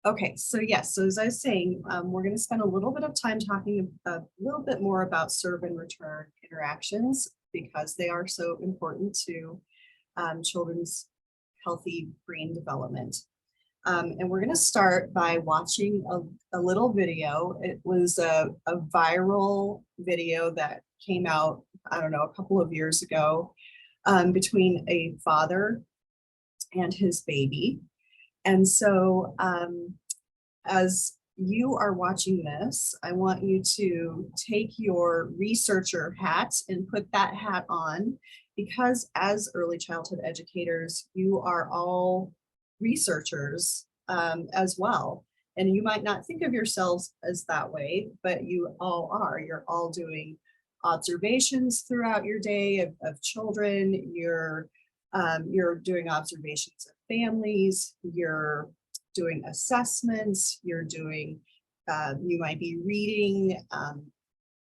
Okay, so yes, so as I was saying, we're going to spend a little bit of time talking a little bit more about serve and return interactions because they are so important to children's healthy brain development. And we're going to start by watching a little video. It was a viral video that came out, I don't know, a couple of years ago between a father and his baby. And so as you are watching this, I want you to take your researcher hat and put that hat on, because as early childhood educators, you are all researchers as well. And you might not think of yourselves as that way, but you all are. You're all doing observations throughout your day of children. You're doing observations of families. You're doing assessments. You're doing, you might be reading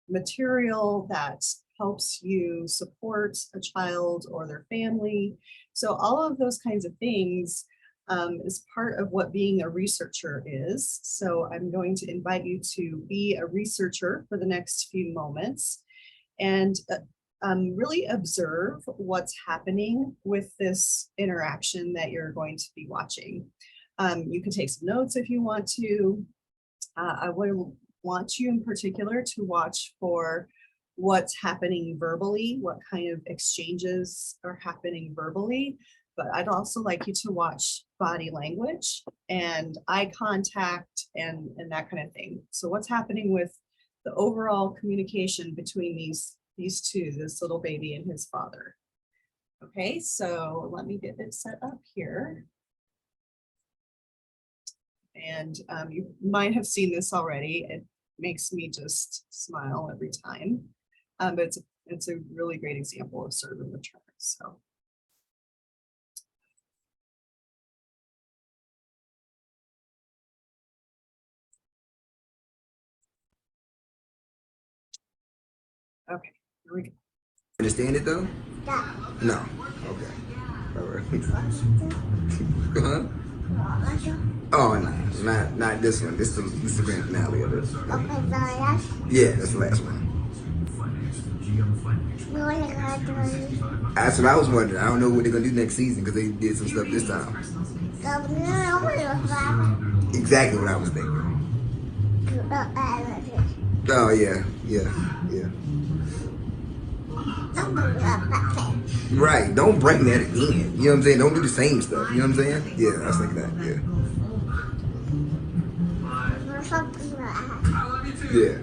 material that helps you support a child or their family. So all of those kinds of things is part of what being a researcher is. So I'm going to invite you to be a researcher for the next few moments and really observe what's happening with this interaction that you're going to be watching. You can take some notes if you want to. I will want you in particular to watch for what's happening verbally, what kind of exchanges are happening verbally, but I'd also like you to watch body language and eye contact and that kind of thing. So what's happening with the overall communication between these two, this little baby and his father. Okay, so let me get it set up here. And you might have seen this already. It makes me just smile every time. But it's a really great example of serve and return. So. Okay, here we go. Understand it though? Yeah. No. Okay. All right. Huh? Oh no, not this one. This is the grand finale of it. Okay, so that's Yeah, that's the last one. you want to go to That's what I was wondering. I don't know what they're gonna do next season because they did some stuff this time. Exactly what I was thinking. Oh yeah. Right. Don't bring that again. You know what I'm saying? Don't do the same stuff. You know what I'm saying? Yeah, I was thinking that. Yeah. Yeah.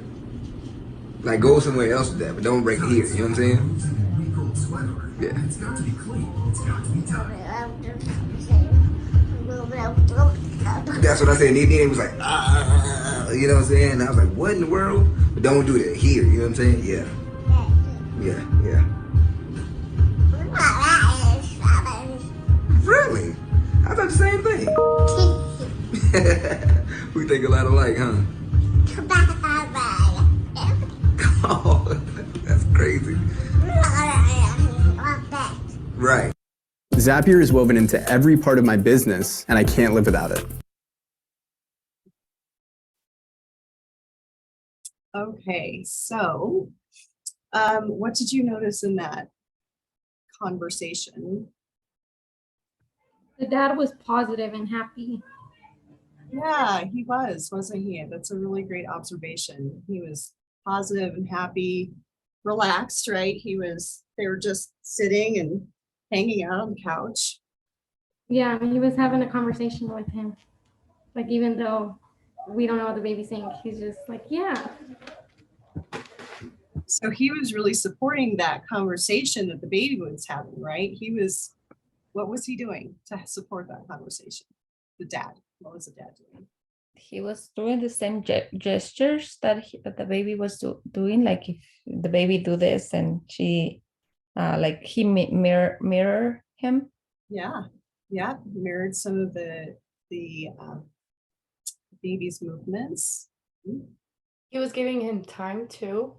Like go somewhere else with that, but don't bring it here. You know what I'm saying? Yeah. That's what I said. And then it was like, you know what I'm saying? I was like, what in the world? But don't do that here. You know what I'm saying? Yeah. Really? I thought the same thing. We think a lot alike, huh? Oh, that's crazy. Right. Zapier is woven into every part of my business, and I can't live without it. Okay, so what did you notice in that conversation? The dad was positive and happy. Yeah, he was, wasn't he? That's a really great observation. He was positive and happy, relaxed, right? They were just sitting and hanging out on the couch. Yeah, he was having a conversation with him. Like, even though we don't know what the baby's saying, he's just like, yeah. So he was really supporting that conversation that the baby was having, right? What was he doing to support that conversation? The dad, what was the dad doing? He was doing the same gestures that the baby was doing. Like if the baby do this and she, like he mirror him. Yeah, mirrored some of the baby's movements. He was giving him time too,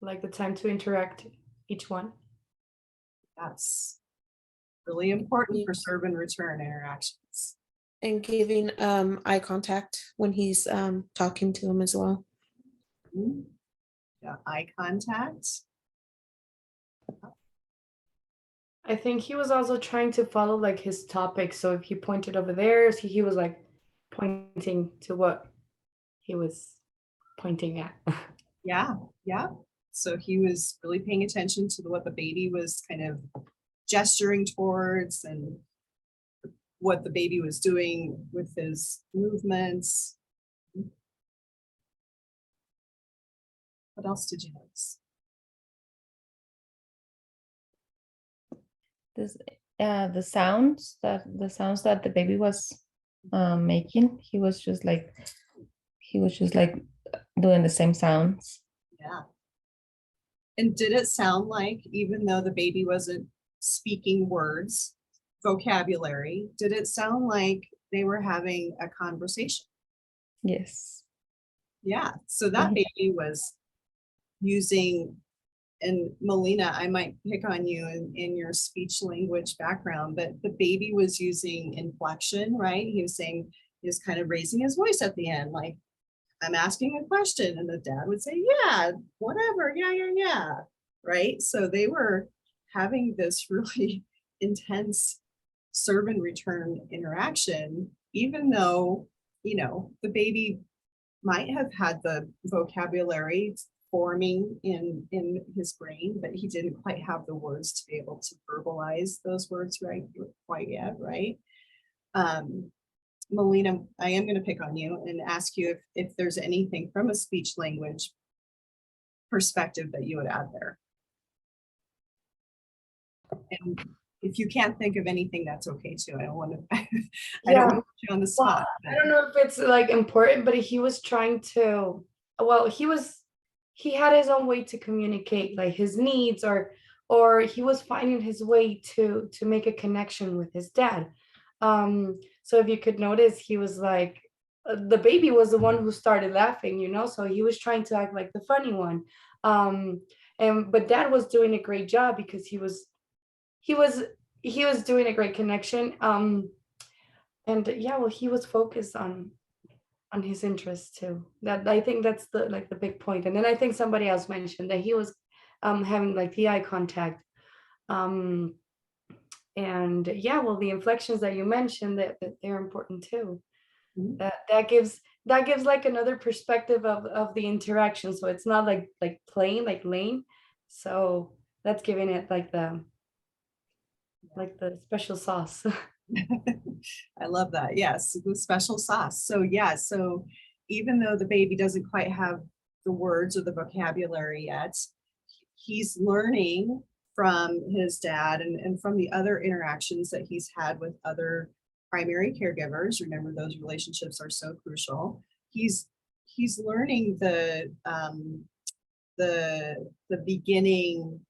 like the time to interact each one. That's really important for serve and return interactions. and giving eye contact when he's talking to him as well. Yeah, eye contact. I think he was also trying to follow like his topic. So if he pointed over there, he was like pointing to what he was pointing at. Yeah, yeah. So he was really paying attention to what the baby was kind of gesturing towards and what the baby was doing with his movements. What else did you notice? This the sounds that the baby was making, he was just like doing the same sounds. Yeah. And did it sound like, even though the baby wasn't speaking words, vocabulary, did it sound like they were having a conversation? Yes. Yeah. So that baby was using, and Melina, I might pick on you in your speech language background, but the baby was using inflection, right? He was saying, he was kind of raising his voice at the end, like, I'm asking a question, and the dad would say, yeah, whatever, yeah, right? So they were having this really intense serve and return interaction, even though, you know, the baby might have had the vocabulary forming in his brain, but he didn't quite have the words to be able to verbalize those words quite yet, right? Melina, I am going to pick on you and ask you if there's anything from a speech language perspective that you would add there. And if you can't think of anything, that's okay too. I don't want to, I don't want to put you on the spot. I don't know if it's like important, but he was trying to, well, he had his own way to communicate like his needs, or he was finding his way to make a connection with his dad. So if you could notice, he was like, the baby was the one who started laughing, you know, so he was trying to act like the funny one. But dad was doing a great job because he was doing a great connection. And yeah, well, he was focused on his interests too. That, I think that's the big point. And then I think somebody else mentioned that he was having like the eye contact. And yeah, well, the inflections that you mentioned, that they're important too. That gives like another perspective of the interaction. So it's not like plain, like lame. So that's giving it like the special sauce. I love that. Yes, the special sauce. So yeah, so even though the baby doesn't quite have the words or the vocabulary yet, he's learning from his dad and from the other interactions that he's had with other primary caregivers. Remember, those relationships are so crucial. He's learning the beginning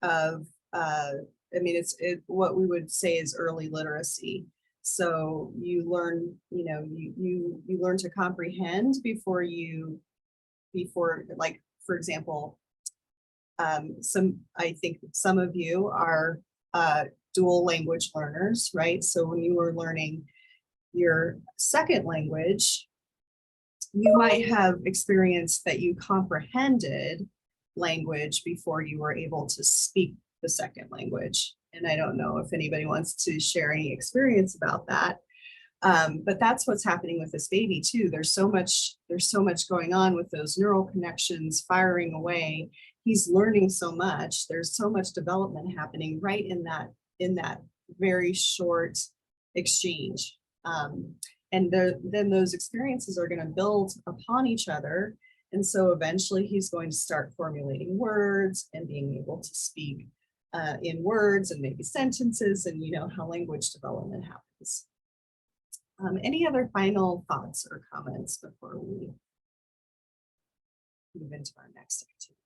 of I mean, it's what we would say is early literacy. So you learn, you know, you learn to comprehend before like, for example, I think some of you are dual language learners, right? So when you were learning your second language, you might have experienced that you comprehended language before you were able to speak the second language. And I don't know if anybody wants to share any experience about that. But that's what's happening with this baby too. There's so much going on with those neural connections firing away. He's learning so much. There's so much development happening right in that very short exchange. And then those experiences are going to build upon each other. And so eventually he's going to start formulating words and being able to speak in words and maybe sentences, and you know how language development happens. Any other final thoughts or comments before we move into our next activity?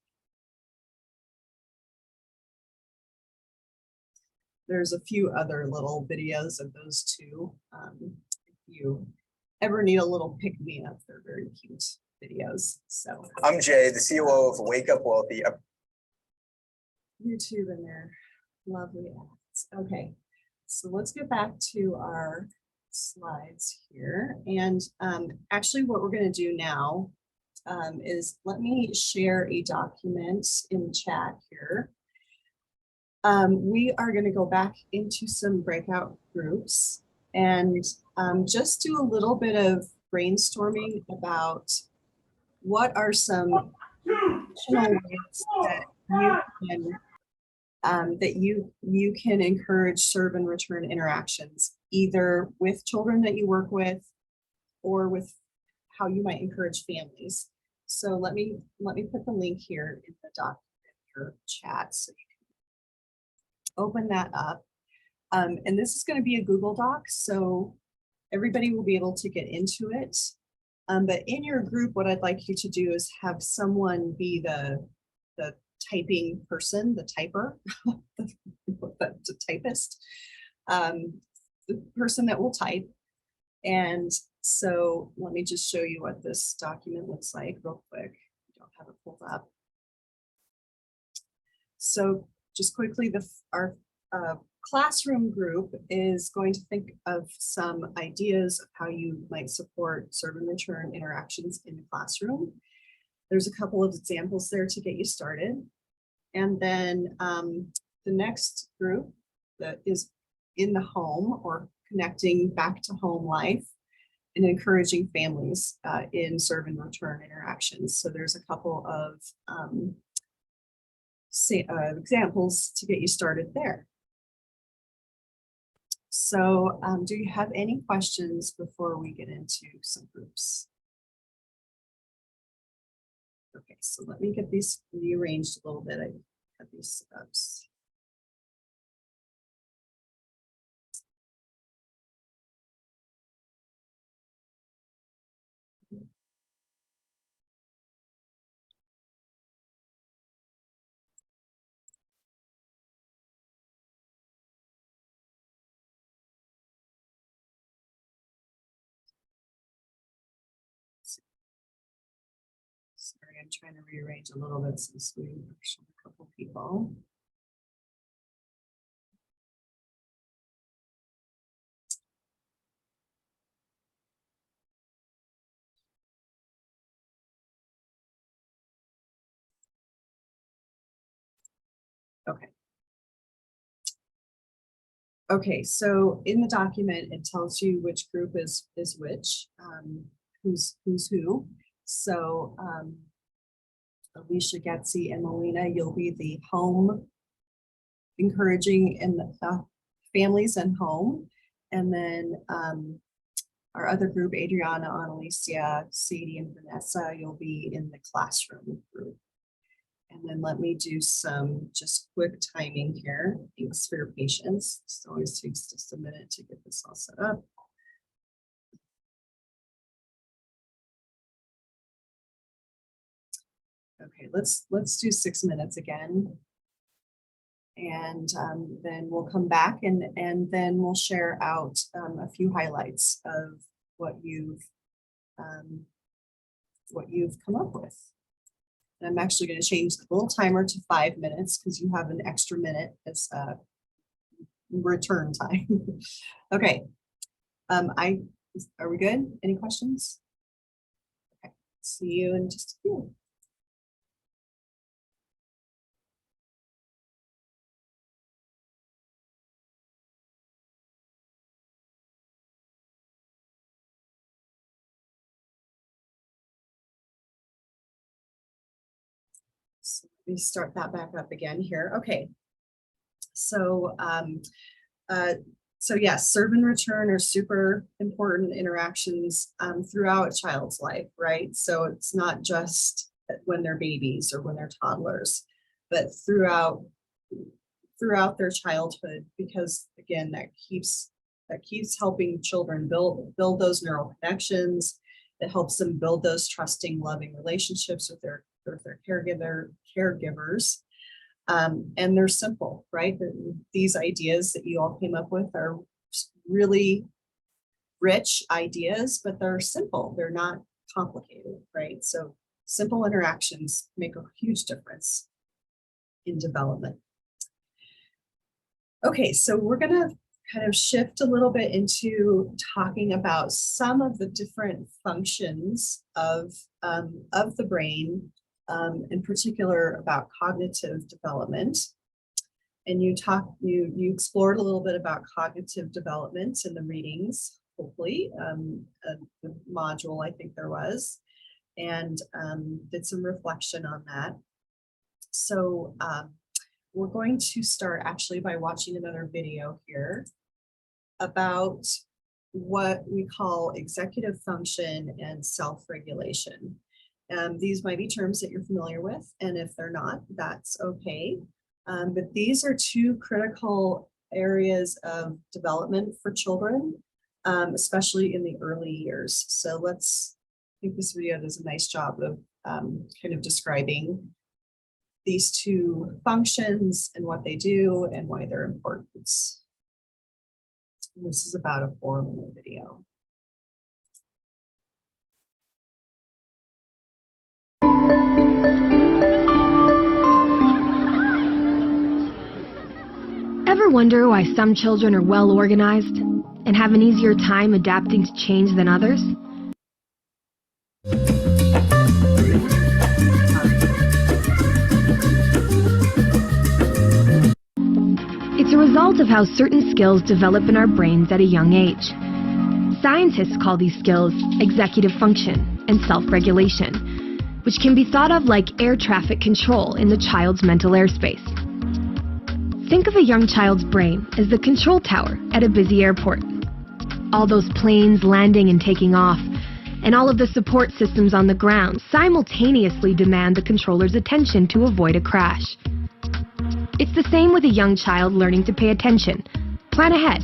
There's a few other little videos of those two. If you ever need a little pick-me-up, they're very cute videos. So I'm Jay, the COO of Wake Up Wealthy. YouTube and their lovely ads. Okay, so let's get back to our slides here. And actually what we're going to do now is let me share a document in the chat here. We are going to go back into some breakout groups and just do a little bit of brainstorming about what are some additional ways that you can encourage serve and return interactions, either with children that you work with or with how you might encourage families. So let me put the link here in the document or chat so you can open that up. And this is going to be a Google Doc, so everybody will be able to get into it. But in your group, what I'd like you to do is have someone be the typing person, the typer, the typist, the person that will type. And so let me just show you what this document looks like real quick. I don't have it pulled up. So just quickly, our classroom group is going to think of some ideas of how you might support serve and return interactions in the classroom. There's a couple of examples there to get you started. And then the next group that is in the home or connecting back to home life and encouraging families in serve and return interactions. So there's a couple of examples to get you started there. So do you have any questions before we get into some groups? Okay, so let me get these rearranged a little bit. I have these setups. Sorry, I'm trying to rearrange a little bit since we showed a couple people. Okay. Okay, so in the document, it tells you which group is which, who's who. So Alicia, Getsy, and Melina, you'll be the home, encouraging in the families and home. And then our other group, Adriana, Annalicia, Sadie, and Vanessa, you'll be in the classroom group. And then let me do some just quick timing here. Thanks for your patience. It always takes just a minute to get this all set up. Okay, let's do 6 minutes again. And then we'll come back and then we'll share out a few highlights of what you've come up with. And I'm actually going to change the little timer to 5 minutes because you have an extra minute as return time. Okay. Are we good? Any questions? Okay. See you in just a few. So let me start that back up again here. Okay. So, yes, serve and return are super important interactions throughout a child's life, right? So it's not just when they're babies or when they're toddlers, but throughout their childhood, because again, that keeps helping children build those neural connections. That helps them build those trusting, loving relationships with their caregivers. And they're simple, right? These ideas that you all came up with are really rich ideas, but they're simple. They're not complicated, right? So simple interactions make a huge difference in development. Okay, so we're gonna kind of shift a little bit into talking about some of the different functions of the brain, in particular about cognitive development. And you explored a little bit about cognitive development in the readings, hopefully, the module I think there was, and did some reflection on that. So we're going to start actually by watching another video here about what we call executive function and self-regulation. These might be terms that you're familiar with, and if they're not, that's okay. But these are two critical areas of development for children, especially in the early years. So I think this video does a nice job of kind of describing these two functions and what they do and why they're important. This is about a 4-minute video. Ever wonder why some children are well organized and have an easier time adapting to change than others? It's a result of how certain skills develop in our brains at a young age. Scientists call these skills executive function and self-regulation, which can be thought of like air traffic control in the child's mental airspace. Think of a young child's brain as the control tower at a busy airport. All those planes landing and taking off, and all of the support systems on the ground simultaneously demand the controller's attention to avoid a crash. It's the same with a young child learning to pay attention, plan ahead,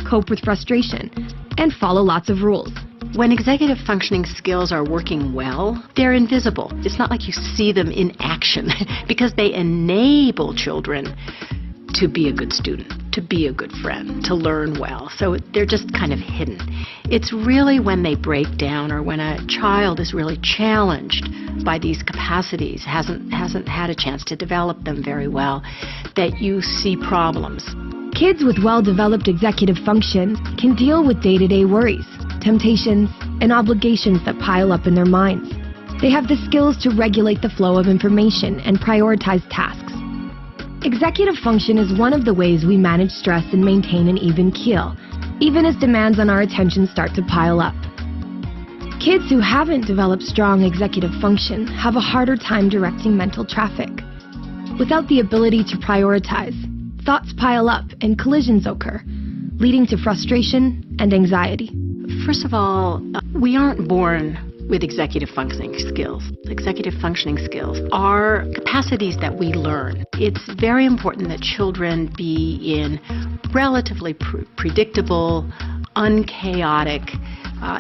cope with frustration, and follow lots of rules. When executive functioning skills are working well, they're invisible. It's not like you see them in action because they enable children to be a good student, to be a good friend, to learn well. So they're just kind of hidden. It's really when they break down or when a child is really challenged by these capacities, hasn't had a chance to develop them very well, that you see problems. Kids with well-developed executive function can deal with day-to-day worries, temptations, and obligations that pile up in their minds. They have the skills to regulate the flow of information and prioritize tasks. Executive function is one of the ways we manage stress and maintain an even keel, even as demands on our attention start to pile up. Kids who haven't developed strong executive function have a harder time directing mental traffic. Without the ability to prioritize, thoughts pile up and collisions occur, leading to frustration and anxiety. First of all, we aren't born with executive functioning skills. Executive functioning skills are capacities that we learn. It's very important that children be in relatively predictable, unchaotic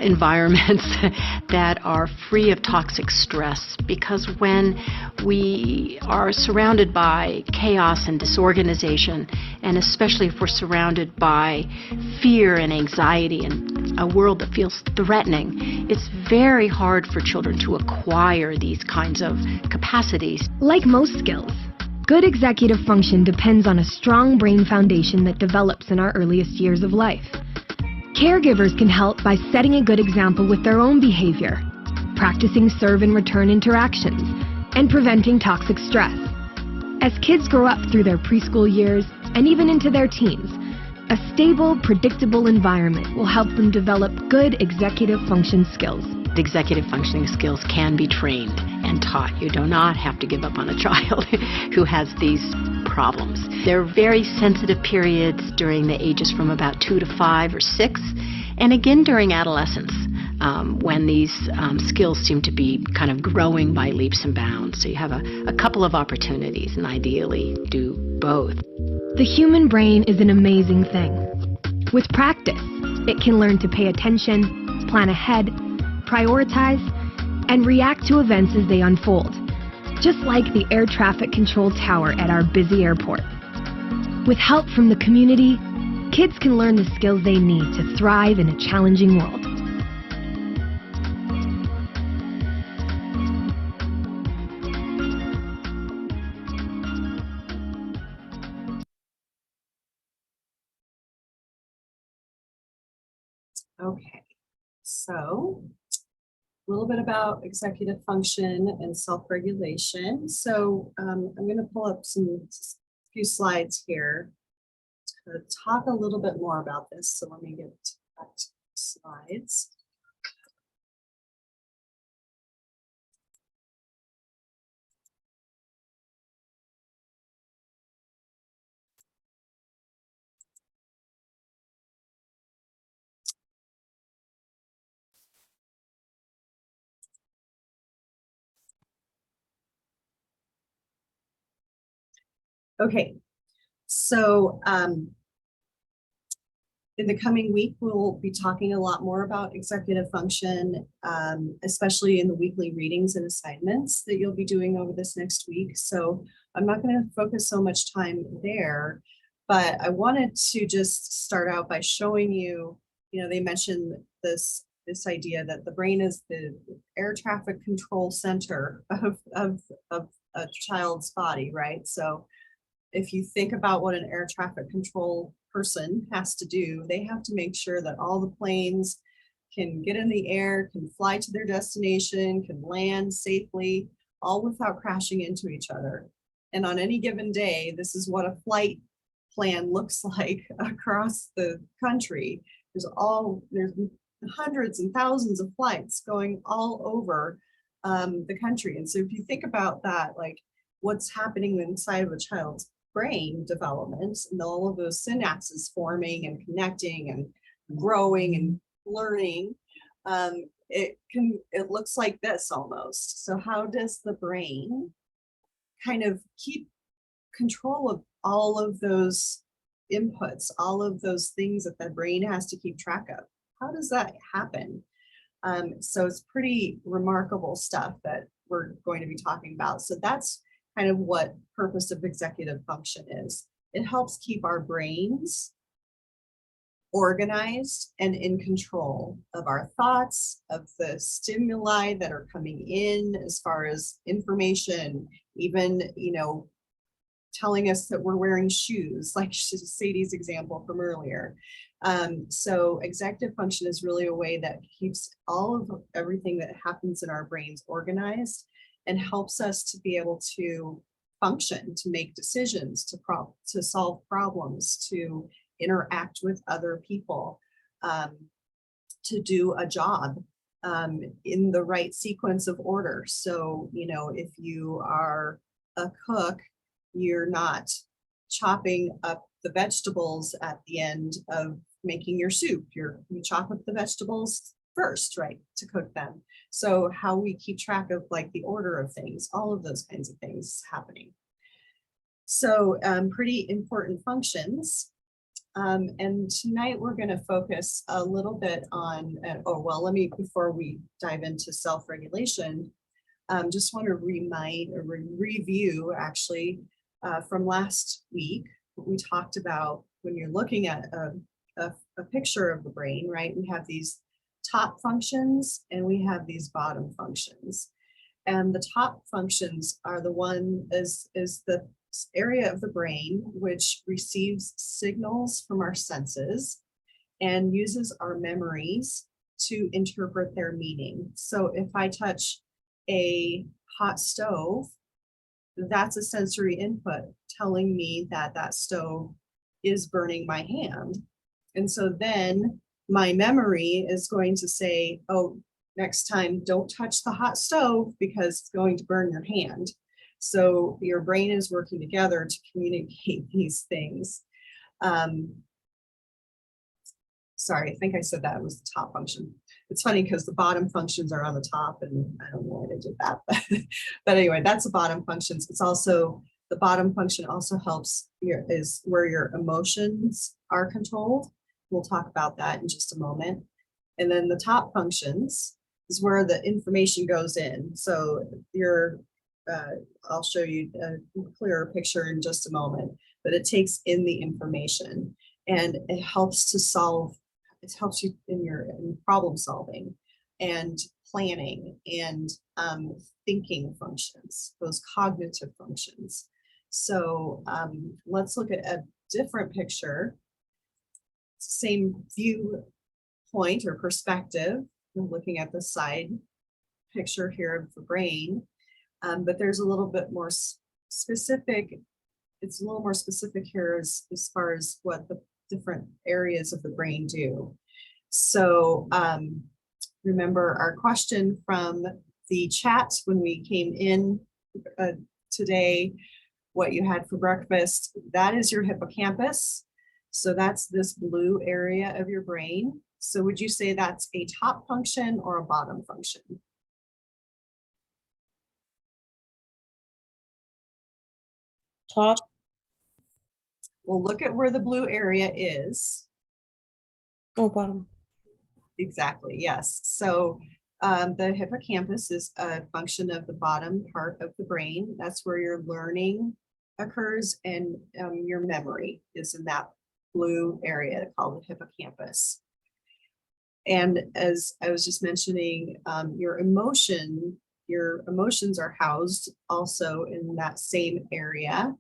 environments that are free of toxic stress, because when we are surrounded by chaos and disorganization, and especially if we're surrounded by fear and anxiety and a world that feels threatening, it's very hard for children to acquire these kinds of capacities. Like most skills, good executive function depends on a strong brain foundation that develops in our earliest years of life. Caregivers can help by setting a good example with their own behavior, practicing serve and return interactions, and preventing toxic stress. As kids grow up through their preschool years and even into their teens, a stable, predictable environment will help them develop good executive function skills. Executive functioning skills can be trained and taught. You do not have to give up on a child who has these problems. There are very sensitive periods during the ages from about 2 to 5 or 6, and again during adolescence, when these skills seem to be kind of growing by leaps and bounds. So you have a couple of opportunities, and ideally do both. The human brain is an amazing thing. With practice, it can learn to pay attention, plan ahead, prioritize, and react to events as they unfold, just like the air traffic control tower at our busy airport. With help from the community, kids can learn the skills they need to thrive in a challenging world. Okay, so a little bit about executive function and self-regulation. So I'm going to pull up few slides here to talk a little bit more about this. So let me get back to the slides. Okay, so in the coming week, we'll be talking a lot more about executive function, especially in the weekly readings and assignments that you'll be doing over this next week. So I'm not going to focus so much time there, but I wanted to just start out by showing you, they mentioned this idea that the brain is the air traffic control center of a child's body, right? So if you think about what an air traffic control person has to do, they have to make sure that all the planes can get in the air, can fly to their destination, can land safely, all without crashing into each other. And on any given day, this is what a flight plan looks like across the country. There's hundreds and thousands of flights going all over the country. And so if you think about that, like what's happening inside of a child's brain development and all of those synapses forming and connecting and growing and learning, it looks like this almost. So how does the brain kind of keep control of all of those inputs, all of those things that the brain has to keep track of? How does that happen? So it's pretty remarkable stuff that we're going to be talking about. So that's kind of what purpose of executive function is. It helps keep our brains organized and in control of our thoughts, of the stimuli that are coming in as far as information, even, telling us that we're wearing shoes, like Sadie's example from earlier. So executive function is really a way that keeps all of everything that happens in our brains organized and helps us to be able to function, to make decisions, to solve problems, to interact with other people, to do a job in the right sequence of order. So, if you are a cook, you're not chopping up the vegetables at the end of making your soup. You chop up the vegetables first, right, to cook them. So how we keep track of like the order of things, all of those kinds of things happening. So pretty important functions. And tonight we're going to focus a little bit on, before we dive into self-regulation, just want to review actually from last week. We talked about when you're looking at a picture of the brain, right? We have these top functions and we have these bottom functions. And the top functions are the one is the area of the brain which receives signals from our senses and uses our memories to interpret their meaning. So if I touch a hot stove, that's a sensory input telling me that that stove is burning my hand. And so then my memory is going to say, oh, next time don't touch the hot stove because it's going to burn your hand. So your brain is working together to communicate these things. Sorry, I think I said that was the top function. It's funny because the bottom functions are on the top and I don't know why they did that. But anyway, that's the bottom functions. It's also, the bottom function also helps is where your emotions are controlled. We'll talk about that in just a moment. And then the top functions is where the information goes in. So I'll show you a clearer picture in just a moment, but it takes in the information and it helps to solve, it helps you in problem solving and planning and thinking functions, those cognitive functions. So let's look at a different picture, same view point or perspective, we're looking at the side picture here of the brain, but there's a little bit more specific. It's a little more specific here as far as what the different areas of the brain do. So remember our question from the chat when we came in today, what you had for breakfast, that is your hippocampus. So that's this blue area of your brain. So would you say that's a top function or a bottom function? Top. Well, look at where the blue area is. Oh, bottom. Exactly, yes. So the hippocampus is a function of the bottom part of the brain. That's where your learning occurs, and your memory is in that blue area called the hippocampus. And as I was just mentioning, your emotions are housed also in that same area.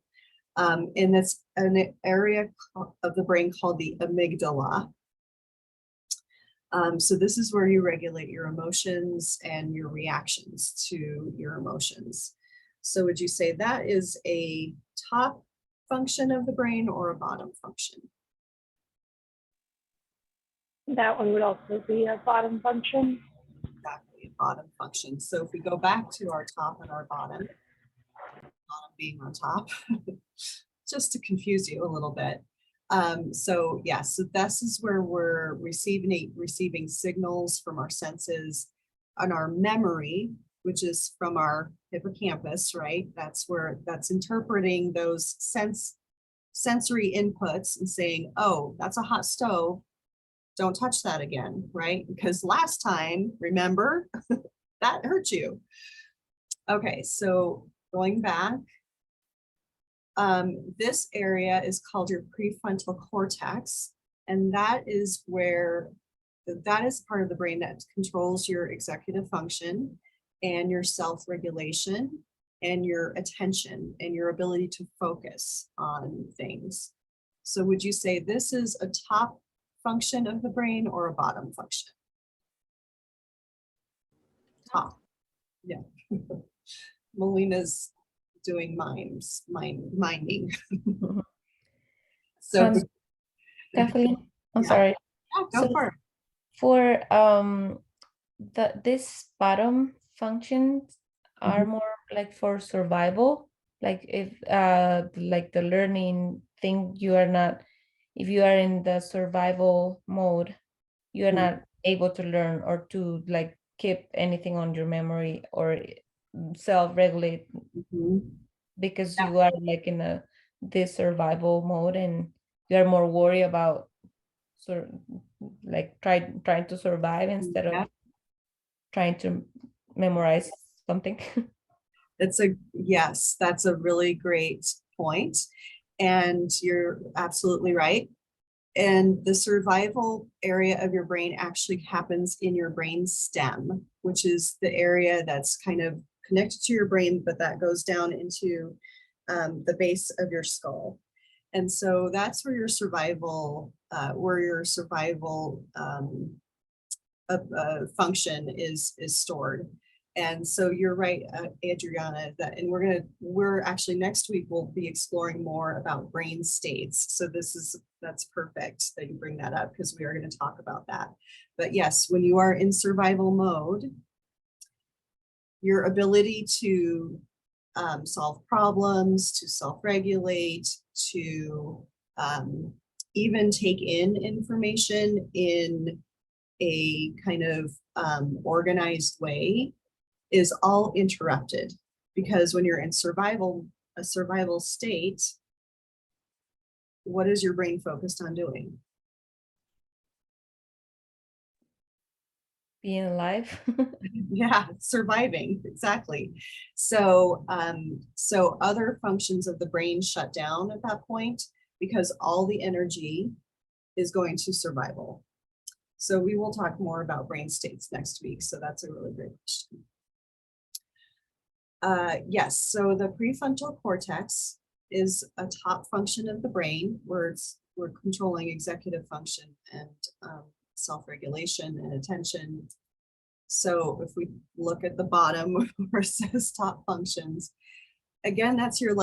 And that's an area of the brain called the amygdala. So this is where you regulate your emotions and your reactions to your emotions. So would you say that is a top function of the brain or a bottom function? That one would also be a bottom function. Exactly, a bottom function. So if we go back to our top and our bottom being on top, just to confuse you a little bit. So yeah, so this is where we're receiving signals from our senses, and our memory, which is from our hippocampus, right? That's interpreting those sensory inputs and saying, oh, that's a hot stove. Don't touch that again, right? Because last time, remember, that hurt you. Okay, so going back, this area is called your prefrontal cortex, and that is part of the brain that controls your executive function and your self-regulation and your attention and your ability to focus on things. So would you say this is a top function of the brain or a bottom function? Top. Yeah. Melina's doing minding. So Kathleen, I'm yeah. sorry. Yeah, go for it. For this bottom functions are more like for survival. Like if like the learning thing, if you are in the survival mode, you are not able to learn or to like keep anything on your memory or self-regulate because you are like in this survival mode, and you are more worried about like trying to survive instead of trying to memorize something. Yes, that's a really great point. And you're absolutely right. And the survival area of your brain actually happens in your brain stem, which is the area that's kind of connected to your brain, but that goes down into the base of your skull. And so that's where your survival function is stored. And so you're right, Adriana, and we're actually next week we'll be exploring more about brain states. So that's perfect that you bring that up, because we are going to talk about that. But yes, when you are in survival mode, your ability to solve problems, to self-regulate, to even take in information in a kind of organized way is all interrupted, because when you're in a survival state, what is your brain focused on doing? Being alive. Yeah, surviving, exactly. So so other functions of the brain shut down at that point because all the energy is going to survival. So we will talk more about brain states next week. So that's a really great question. Yes, so the prefrontal cortex is a top function of the brain where we're controlling executive function and self-regulation and attention. So if we look at the bottom where it says top functions, again, that's your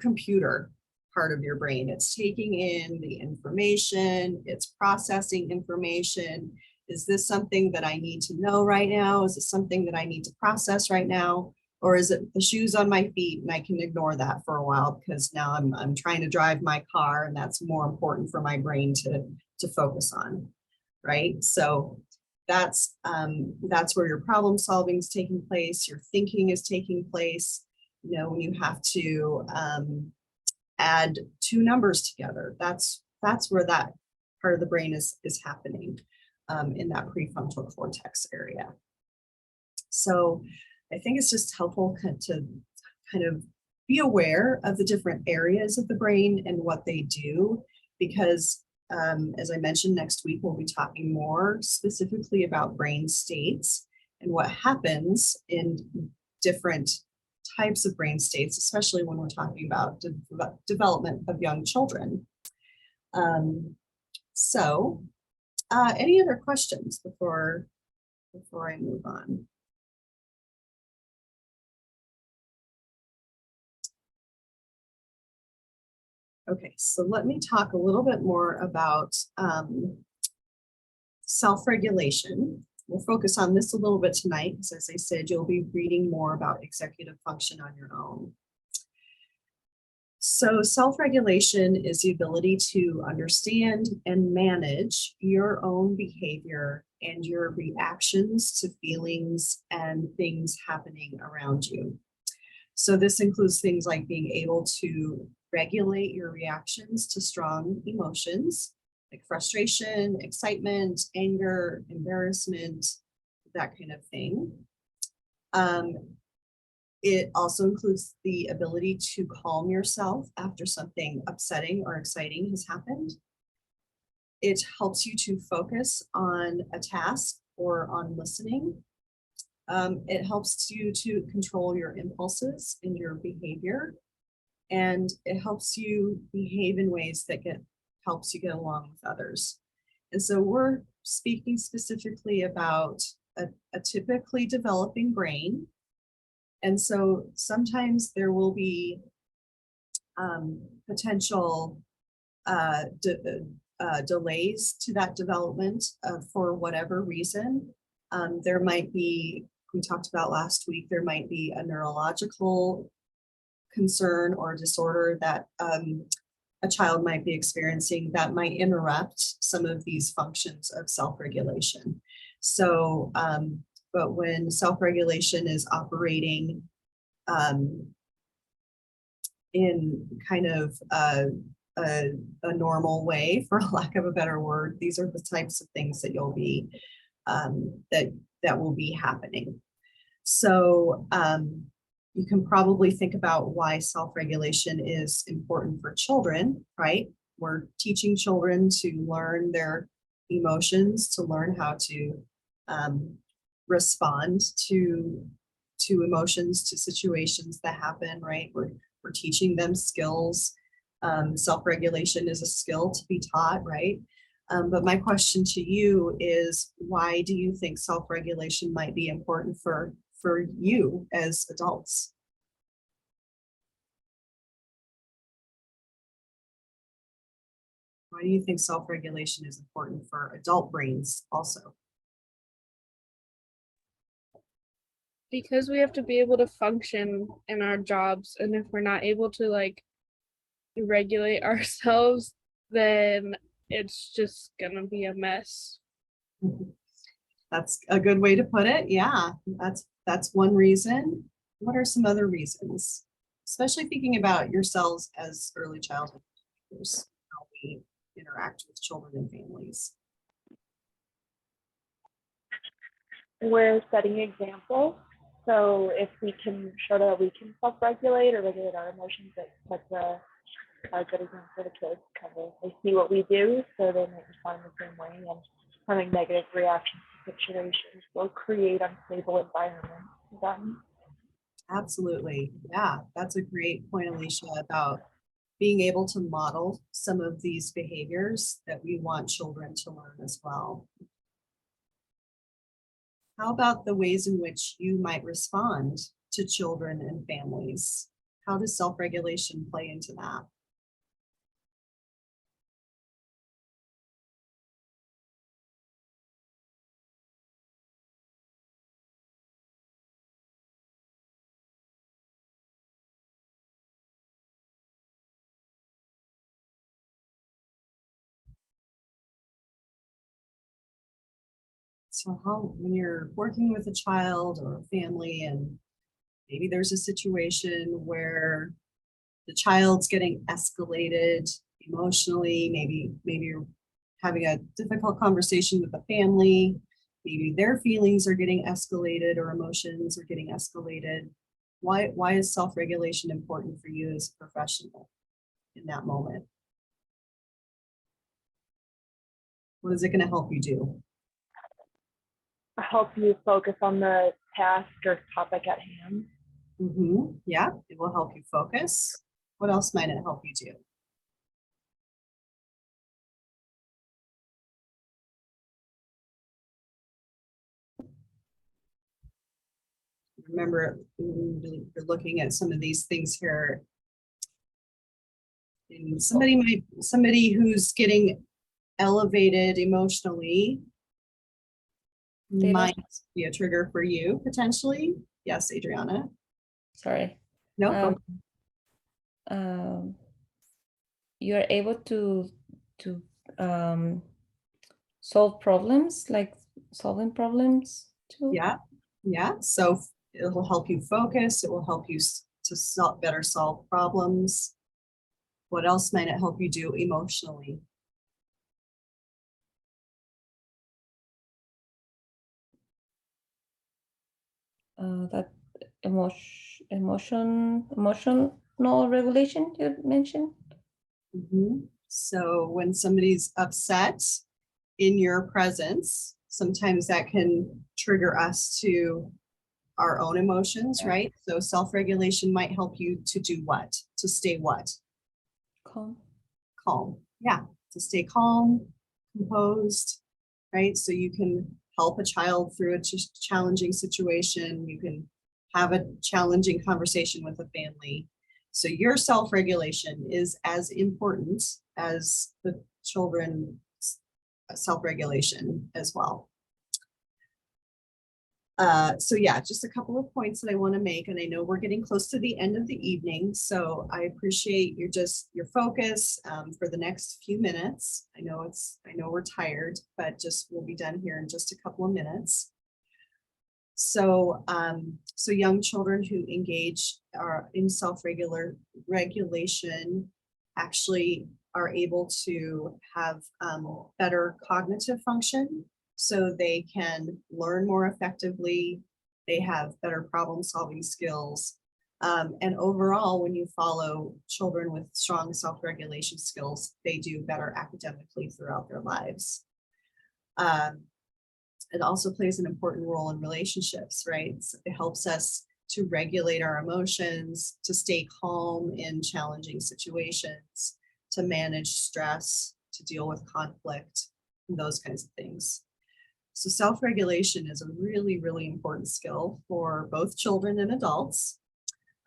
computer part of your brain. It's taking in the information, it's processing information. Is this something that I need to know right now? Is it something that I need to process right now? Or is it the shoes on my feet and I can ignore that for a while because now I'm trying to drive my car and that's more important for my brain to focus on, right? So that's where your problem solving is taking place, your thinking is taking place. You know, when you have to add two numbers together, that's where that part of the brain is happening in that prefrontal cortex area. So I think it's just helpful to kind of be aware of the different areas of the brain and what they do, because as I mentioned, next week we'll be talking more specifically about brain states and what happens in different types of brain states, especially when we're talking about development of young children. Any other questions before I move on? Okay, so let me talk a little bit more about self-regulation. We'll focus on this a little bit tonight, because as I said, you'll be reading more about executive function on your own. So self-regulation is the ability to understand and manage your own behavior and your reactions to feelings and things happening around you. So this includes things like being able to regulate your reactions to strong emotions, like frustration, excitement, anger, embarrassment, that kind of thing. It also includes the ability to calm yourself after something upsetting or exciting has happened. It helps you to focus on a task or on listening. It helps you to control your impulses and your behavior. And it helps you behave in ways that helps you get along with others. And so we're speaking specifically about a typically developing brain. And so sometimes there will be potential delays to that development for whatever reason. There might be, we talked about last week, there might be a neurological concern or disorder that a child might be experiencing that might interrupt some of these functions of self-regulation. So, but when self-regulation is operating in kind of a normal way, for lack of a better word, these are the types of things that you'll be, that will be happening. So, you can probably think about why self-regulation is important for children, right? We're teaching children to learn their emotions, to learn how to respond to emotions, to situations that happen, right? We're teaching them skills. Self-regulation is a skill to be taught, right? But my question to you is, why do you think self-regulation might be important for you as adults? Why do you think self-regulation is important for adult brains also? Because we have to be able to function in our jobs, and if we're not able to like regulate ourselves, then it's just gonna be a mess. That's a good way to put it. Yeah, that's one reason. What are some other reasons? Especially thinking about yourselves as early childhood educators, how we interact with children and families. We're setting examples. So if we can show that we can self-regulate or regulate our emotions, that's a good example for the kids. Kind of, they see what we do, so they might respond the same way, and having negative reactions to situations will create unstable environments for them. Absolutely. Yeah, that's a great point, Alicia, about being able to model some of these behaviors that we want children to learn as well. How about the ways in which you might respond to children and families? How does self-regulation play into that? So how, when you're working with a child or a family and maybe there's a situation where the child's getting escalated emotionally, maybe you're having a difficult conversation with the family, maybe their feelings are getting escalated or emotions are getting escalated. Why is self-regulation important for you as a professional in that moment? What is it going to help you do? Help you focus on the task or topic at hand. Yeah, it will help you focus. What else might it help you do? Remember, you're looking at some of these things here. And somebody who's getting elevated emotionally might be a trigger for you potentially. Yes, Adriana. Sorry. No. You're able to solve problems, like solving problems too. Yeah. So it will help you focus. It will help you to better solve problems. What else might it help you do emotionally? That emotional regulation you mentioned. So when somebody's upset in your presence, sometimes that can trigger us to our own emotions, right? So self-regulation might help you to do what? To stay what? Calm. Yeah, to stay calm, composed, right? So you can help a child through a challenging situation. You can have a challenging conversation with a family. So your self-regulation is as important as the children's self-regulation as well. So yeah, just a couple of points that I want to make, and I know we're getting close to the end of the evening, so I appreciate your focus for the next few minutes. I know we're tired, but we'll be done here in just a couple of minutes. So so young children who engage in self-regulation actually are able to have better cognitive function. So they can learn more effectively, they have better problem-solving skills. And overall, when you follow children with strong self-regulation skills, they do better academically throughout their lives. It also plays an important role in relationships, right? So it helps us to regulate our emotions, to stay calm in challenging situations, to manage stress, to deal with conflict, and those kinds of things. So self-regulation is a really, really important skill for both children and adults.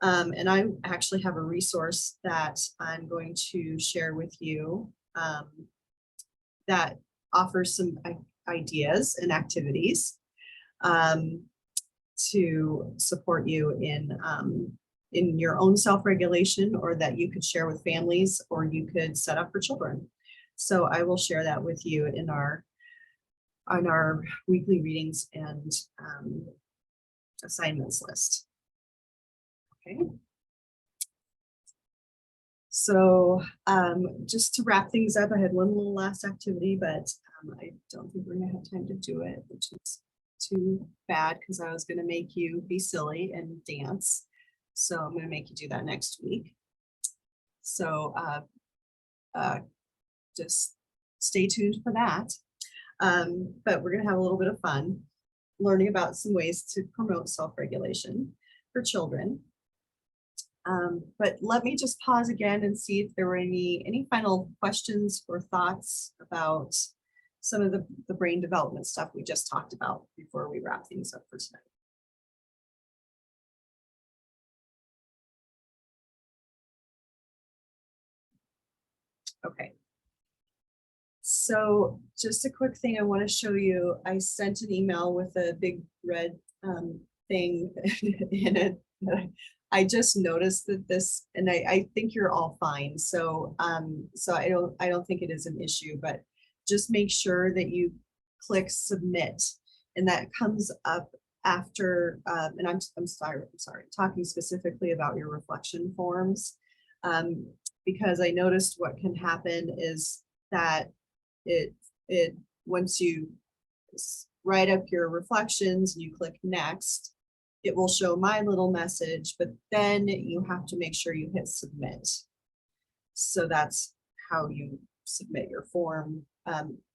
And I actually have a resource that I'm going to share with you that offers some ideas and activities to support you in your own self-regulation, or that you could share with families, or you could set up for children. So I will share that with you in our weekly readings and assignments list. Okay. So just to wrap things up, I had one little last activity, but I don't think we're gonna have time to do it, which is too bad, because I was gonna make you be silly and dance. So I'm gonna make you do that next week. So just stay tuned for that. But we're gonna have a little bit of fun learning about some ways to promote self-regulation for children. But let me just pause again and see if there were any final questions or thoughts about some of the brain development stuff we just talked about before we wrap things up for tonight. Okay. So just a quick thing I want to show you. I sent an email with a big red thing in it. I just noticed that this, and I think you're all fine. So so I don't think it is an issue, but just make sure that you click submit, and that comes up after. And I'm sorry, talking specifically about your reflection forms, because I noticed what can happen is that it once you write up your reflections and you click next, it will show my little message, but then you have to make sure you hit submit. So that's how you submit your form.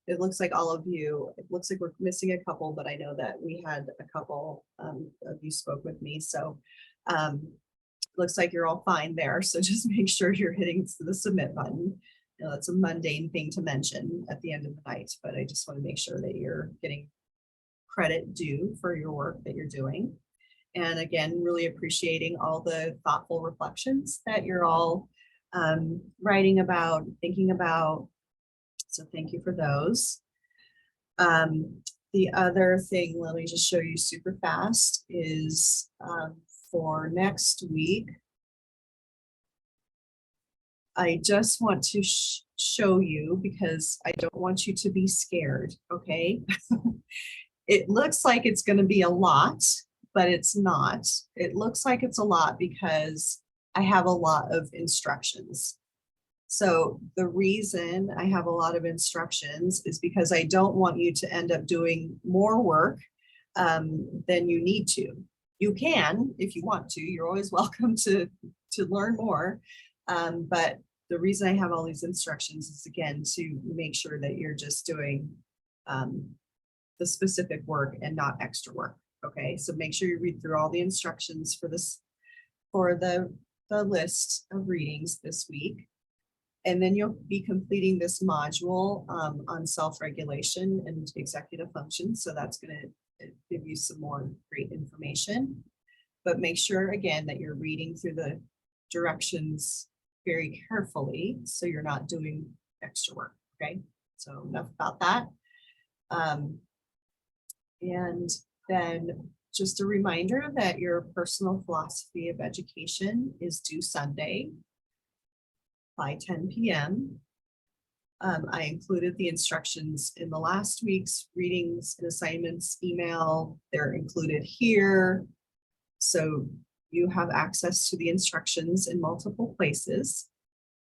It looks like all of you, it looks like we're missing a couple, but I know that we had a couple of you spoke with me. So looks like you're all fine there. So just make sure you're hitting the submit button. You know, that's a mundane thing to mention at the end of the night, but I just want to make sure that you're getting credit due for your work that you're doing. And again, really appreciating all the thoughtful reflections that you're all writing about, thinking about. So thank you for those. The other thing, let me just show you super fast, is for next week, I just want to show you, because I don't want you to be scared, okay? It looks like it's going to be a lot, but it's not. It looks like it's a lot because I have a lot of instructions. So the reason I have a lot of instructions is because I don't want you to end up doing more work than you need to. You can, if you want to, you're always welcome to learn more. But the reason I have all these instructions is, again, to make sure that you're just doing the specific work and not extra work. Okay, so make sure you read through all the instructions for this, for the list of readings this week. And then you'll be completing this module on self-regulation and executive function. So that's going to give you some more great information. But make sure, again, that you're reading through the directions very carefully so you're not doing extra work. Okay, so enough about that. And then just a reminder that your personal philosophy of education is due Sunday by 10 p.m. I included the instructions in the last week's readings and assignments email. They're included here. So you have access to the instructions in multiple places.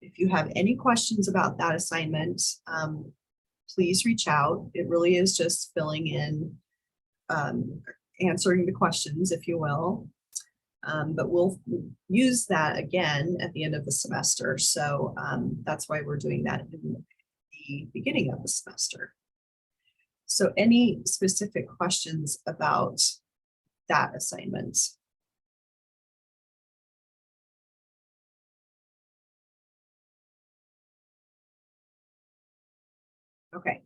If you have any questions about that assignment, please reach out. It really is just filling in, answering the questions, if you will. But we'll use that again at the end of the semester. So that's why we're doing that in the beginning of the semester. So any specific questions about that assignment? Okay.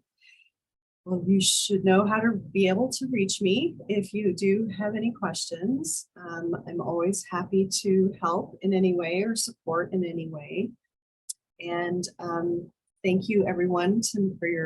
Well, you should know how to be able to reach me if you do have any questions. I'm always happy to help in any way or support in any way. And thank you, everyone, for your